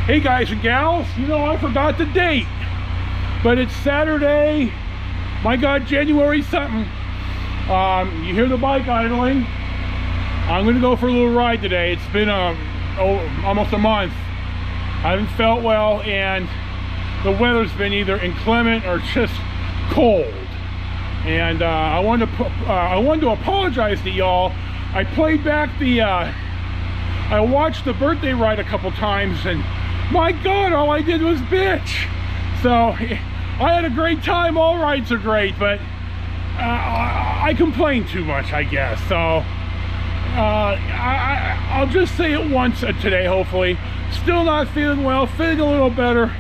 Hey guys and gals, you know I forgot the date, but it's Saturday, my God, January something. You hear the bike idling. I'm gonna go for a little ride today. It's been almost a month. I haven't felt well, and the weather's been either inclement or just cold. And I wanted to apologize to y'all. I played back I watched the birthday ride a couple times, and my God, all I did was bitch. So I had a great time. All rides are great, but I complain too much, I guess. So I'll just say it once today, hopefully. Still not feeling well, feeling a little better.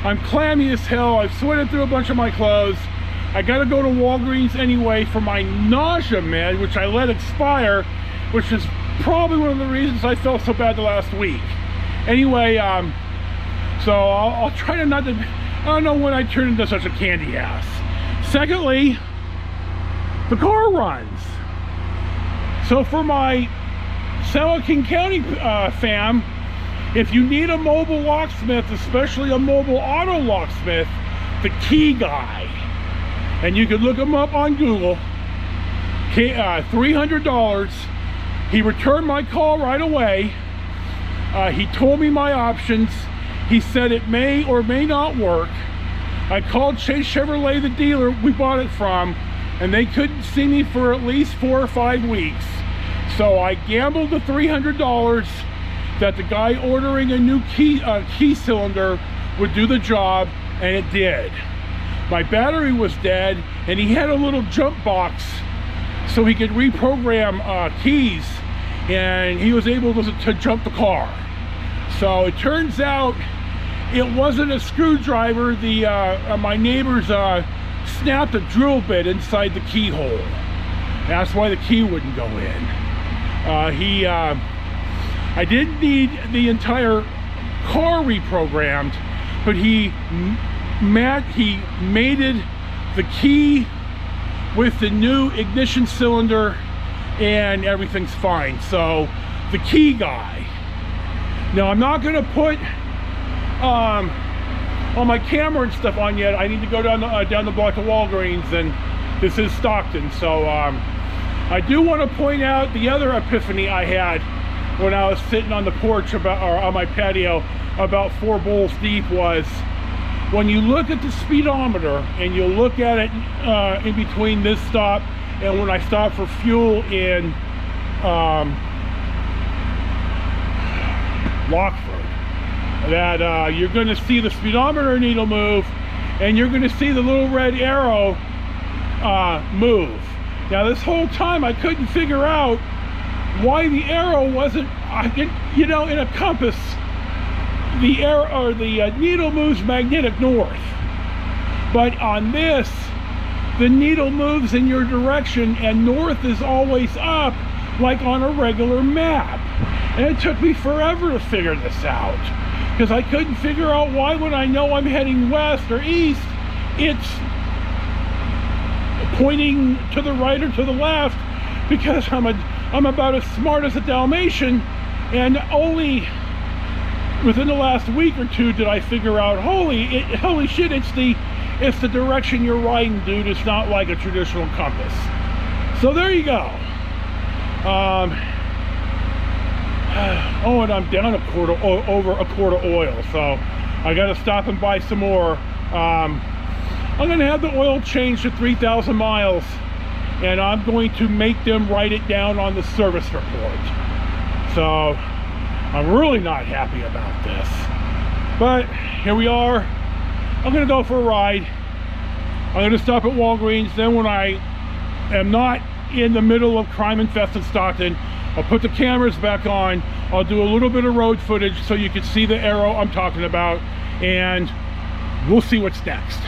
I'm clammy as hell. I've sweated through a bunch of my clothes. I gotta go to Walgreens anyway for my nausea med, which I let expire, which is probably one of the reasons I felt so bad the last week. Anyway, so I'll try to not to, I don't know when I turn into such a candy ass. Secondly, the car runs. So for my San Joaquin County fam, if you need a mobile locksmith, especially a mobile auto locksmith, the Key Guy, and you can look him up on Google, $300. He returned my call right away. He told me my options. He said it may or may not work. I called Chase Chevrolet, the dealer we bought it from, and they couldn't see me for at least 4 or 5 weeks. So I gambled the $300 that the guy ordering a new key cylinder would do the job, and it did. My battery was dead, and he had a little jump box so he could reprogram keys, and he was able to jump the car. So it turns out it wasn't a screwdriver. My neighbors snapped a drill bit inside the keyhole. That's why the key wouldn't go in. I didn't need the entire car reprogrammed, but he mated the key with the new ignition cylinder, and everything's fine. So the Key Guy. Now I'm not going to put all my camera and stuff on yet. I need to go down the block to Walgreens, and this is Stockton. So I do want to point out the other epiphany I had when I was sitting on the porch or on my patio about 4 bowls deep was, when you look at the speedometer and you look at it in between this stop and when I stop for fuel in Lockford, that you're going to see the speedometer needle move, and you're going to see the little red arrow move. Now this whole time I couldn't figure out why the arrow wasn't, you know, in a compass, the arrow or the needle moves magnetic north, but on this the needle moves in your direction, and north is always up, like on a regular map. And it took me forever to figure this out, because I couldn't figure out why, when I know I'm heading west or east, it's pointing to the right or to the left, because I'm about as smart as a Dalmatian, and only within the last week or two did I figure out, holy shit, it's the direction you're riding, dude. It's not like a traditional compass. So there you go. Oh, and I'm down over a quart of oil, so I gotta stop and buy some more. I'm gonna have the oil changed to 3,000 miles, and I'm going to make them write it down on the service report. So I'm really not happy about this, but here we are. I'm gonna go for a ride. I'm gonna stop at Walgreens. Then when I am not in the middle of crime-infested Stockton, I'll put the cameras back on. I'll do a little bit of road footage so you can see the arrow I'm talking about, and we'll see what's next.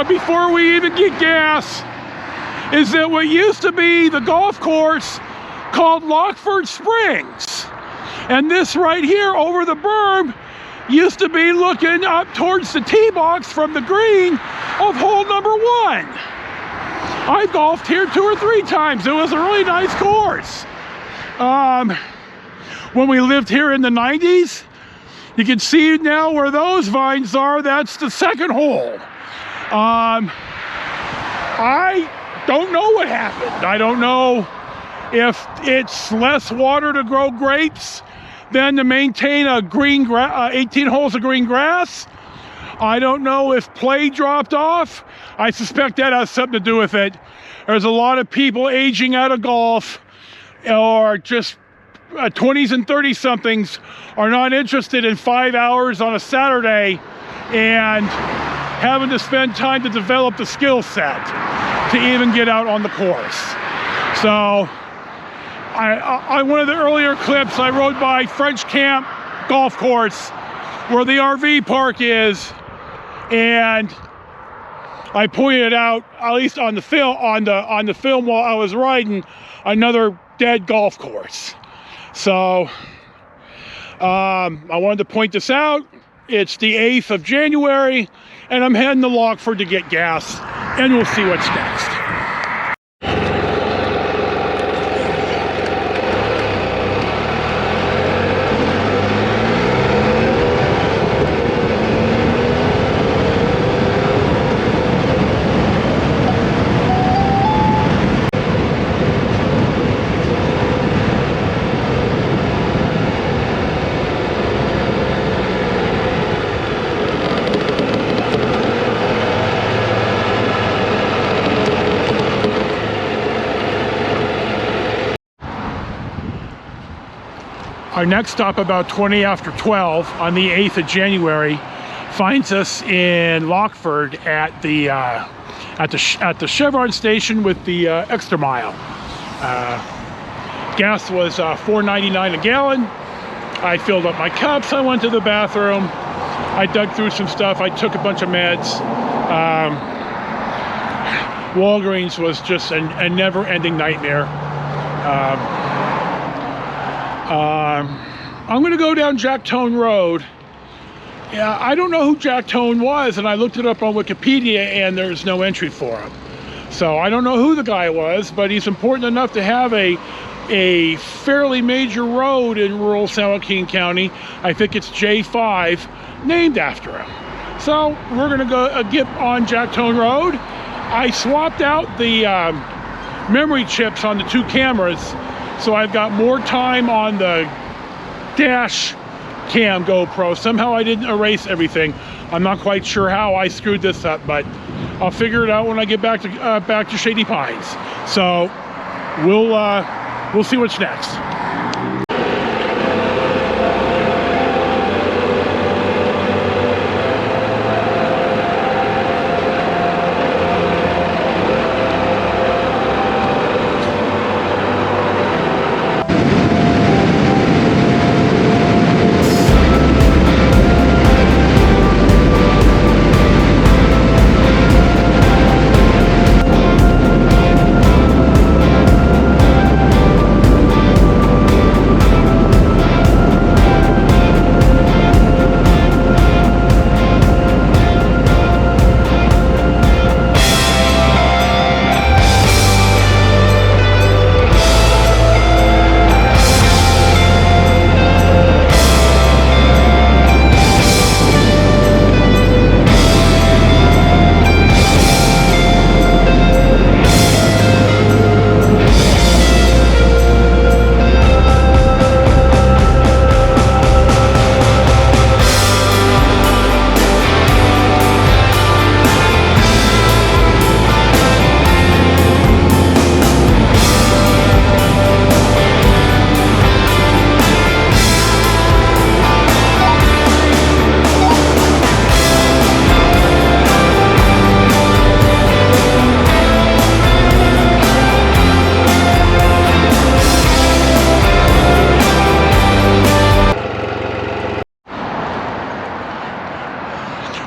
before we even get gas, is that what used to be the golf course called Lockford Springs. And this right here over the berm used to be looking up towards the tee box from the green of hole number 1. I golfed here 2 or 3 times. It was a really nice course. When we lived here in the 90s, you can see now where those vines are. That's the 2nd hole. I don't know what happened. I don't know if it's less water to grow grapes than to maintain a green 18 holes of green grass. I don't know if play dropped off. I suspect that has something to do with it. There's a lot of people aging out of golf, or just 20s and 30 somethings are not interested in 5 hours on a Saturday and having to spend time to develop the skill set to even get out on the course. So on one of the earlier clips, I rode by French Camp Golf Course where the RV park is, and I pointed out, at least on the film, on the film while I was riding, another dead golf course. So I wanted to point this out. It's the 8th of January, and I'm heading to Lockford to get gas, and we'll see what's next. Our next stop, about 20 after 12 on the 8th of January, finds us in Lockford at the Chevron station with the extra mile. Gas was $4.99 a gallon. I filled up my cups. I went to the bathroom. I dug through some stuff. I took a bunch of meds. Walgreens was just a never-ending nightmare. I'm going to go down Jack Tone Road. Yeah, I don't know who Jack Tone was, and I looked it up on Wikipedia, and there's no entry for him. So I don't know who the guy was, but he's important enough to have a fairly major road in rural San Joaquin County. I think it's J5, named after him. So we're going to go get on Jack Tone Road. I swapped out the memory chips on the 2 cameras, so I've got more time on the dash cam GoPro. Somehow I didn't erase everything. I'm not quite sure how I screwed this up, but I'll figure it out when I get back to Shady Pines. So we'll see what's next.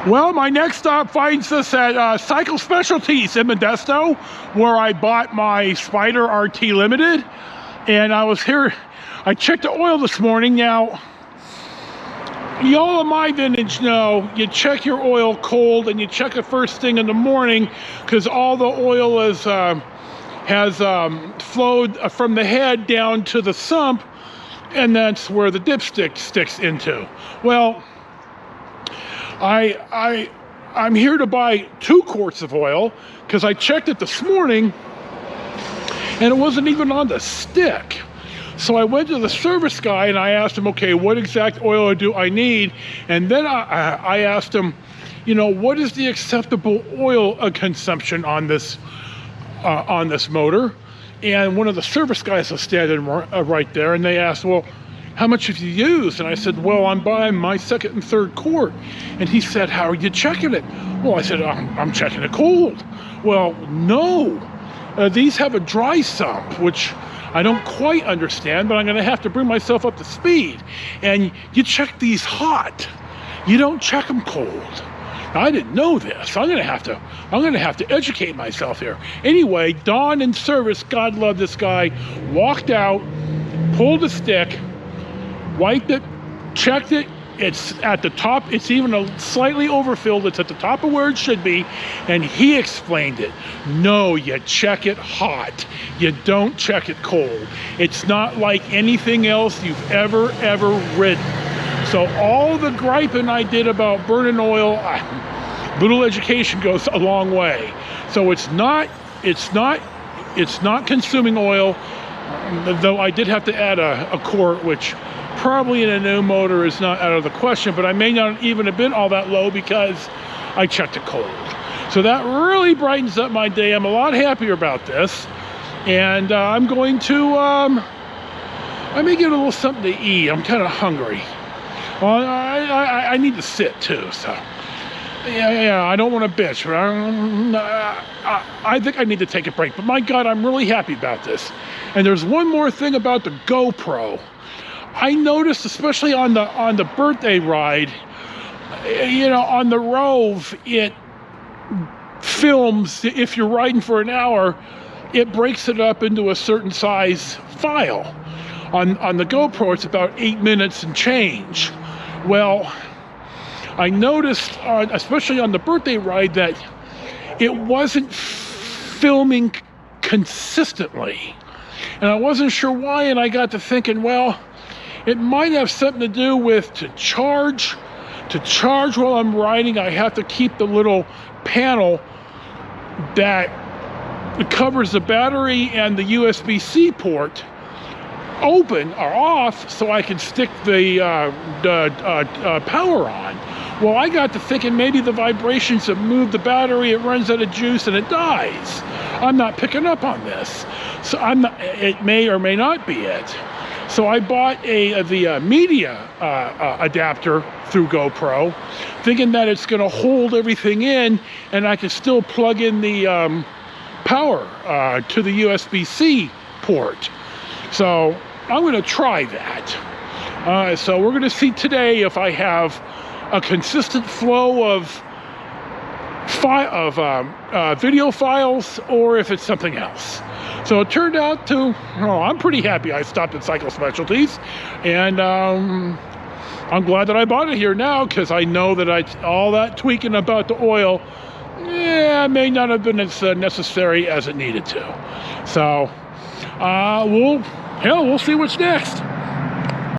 Well, my next stop finds us at Cycle Specialties in Modesto, where I bought my Spyder RT Limited. And I was here, I checked the oil this morning. Now, y'all of my vintage know you check your oil cold and you check it first thing in the morning, because all the oil is has flowed from the head down to the sump, and that's where the dipstick sticks into. Well, I'm here to buy 2 quarts of oil because I checked it this morning and it wasn't even on the stick. So I went to the service guy and I asked him, okay, what exact oil do I need? And then I asked him, you know, what is the acceptable oil consumption on this motor? And one of the service guys was standing right there, and they asked, well, how much have you used? And I said, well, I'm buying my 2nd and 3rd quart. And he said, how are you checking it? Well, I said, I'm checking it cold. Well, no, these have a dry sump, which I don't quite understand, but I'm gonna have to bring myself up to speed. And you check these hot. You don't check them cold. I didn't know this. I'm gonna have to educate myself here. Anyway, Don in service, God love this guy, walked out, pulled the stick, wiped it, checked it. It's at the top. It's even slightly overfilled. It's at the top of where it should be. And he explained it. No, you check it hot. You don't check it cold. It's not like anything else you've ever ridden. So all the griping I did about burning oil, little education goes a long way. So it's not consuming oil, though I did have to add a quart, which probably in a new motor is not out of the question, but I may not even have been all that low because I checked it cold. So that really brightens up my day. I'm a lot happier about this. And I'm going to, I may get a little something to eat. I'm kind of hungry. Well, I need to sit too, so. Yeah, I don't want to bitch, but I think I need to take a break. But my God, I'm really happy about this. And there's one more thing about the GoPro. I noticed, especially on the birthday ride, you know, on the Rove, it films, if you're riding for an hour, it breaks it up into a certain size file. On the GoPro, it's about 8 minutes and change. Well, I noticed, especially on the birthday ride, that it wasn't filming consistently. And I wasn't sure why, and I got to thinking, well, it might have something to do with to charge while I'm riding, I have to keep the little panel that covers the battery and the USB-C port open or off so I can stick the power on. Well, I got to thinking maybe the vibrations have moved the battery, it runs out of juice and it dies. I'm not picking up on this. So it may or may not be it. So I bought the media adapter through GoPro, thinking that it's gonna hold everything in and I can still plug in the power to the USB-C port. So I'm gonna try that. So we're gonna see today if I have a consistent flow of video files or if it's something else. So it turned out to, I'm pretty happy I stopped at Cycle Specialties, and I'm glad that I bought it here now, because I know that all that tweaking about the oil, may not have been as necessary as it needed to. So we'll see what's next.